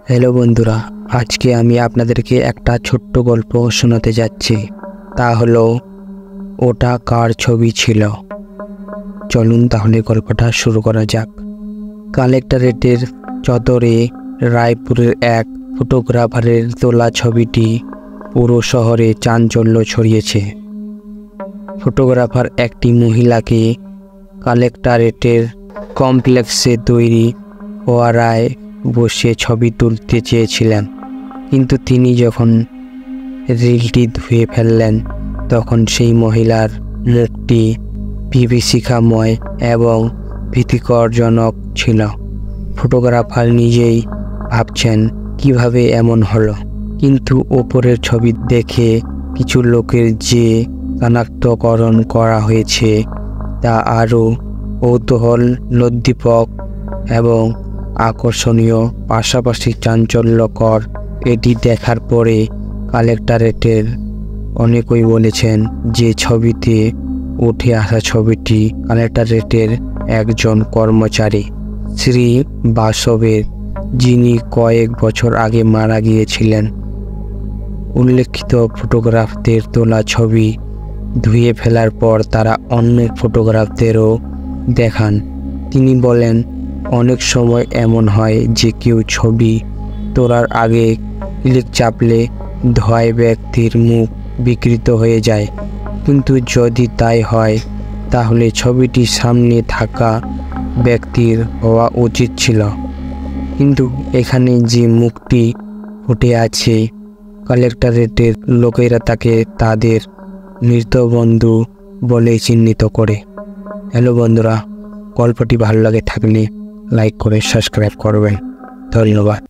Hello বন্ধুরা, আজকে আমি আপনাদেরকে একটা ছোট্ট গল্প শোনাতে যাচ্ছি। তা হলো ওটা কার ছবি ছিল। চলুন তাহলে গল্পটা শুরু করা যাক। কালেক্টরেটের চত্বরে রায়পুরের এক ফটোগ্রাফারের তোলা ছবিটি পুরো শহরে চাঞ্চল্য ছড়িয়েছে। ফটোগ্রাফার একটি মহিলাকে কালেক্টরেটের কমপ্লেক্সে তৈরি ফোয়ারায় বসে ছবি তুলতে চেয়েছিলেন, কিন্তু তিনি যখন রিলটি ধুয়ে ফেললেন তখন সেই মহিলার মুখটি বিভীষিকাময় এবং ভীতিকরজনক ছিল। ফটোগ্রাফার নিজেই ভাবছেন কিভাবে এমন হলো, কিন্তু ওপরের ছবি দেখে কিছু লোকের যে শনাক্তকরণ করা হয়েছে তা আরও কৌতূহলোদ্দীপক এবং আকর্ষণীয়, পাশাপাশি চাঞ্চল্যকর। এটি দেখার পরে কালেক্টরেটের অনেকেই বলেছেন যে ছবিতে উঠে আসা ছবিটি কালেক্টরেটের একজন কর্মচারী শ্রী বাসবের, যিনি কয়েক বছর আগে মারা গিয়েছিলেন। উল্লেখিত ফটোগ্রাফদের তোলা ছবি ধুয়ে ফেলার পর তারা অন্য ফটোগ্রাফদেরও দেখান। তিনি বলেন, অনেক সময় এমন হয় যে কেউ ছবি তোলার আগে ক্লিক চাপলে ধোঁয়ায় ব্যক্তির মুখ বিকৃত হয়ে যায়, কিন্তু যদি তাই হয় তাহলে ছবিটি সামনে থাকা ব্যক্তির হওয়া উচিত ছিল। কিন্তু এখানে যে মুখটি ফুটে আছে, কালেক্টরেটের লোকেরা তাকে তাদের মৃত বন্ধু বলে চিহ্নিত করে। হ্যালো বন্ধুরা, গল্পটি ভালো লাগে থাকলে লাইক করে সাবস্ক্রাইব করবেন। ধন্যবাদ।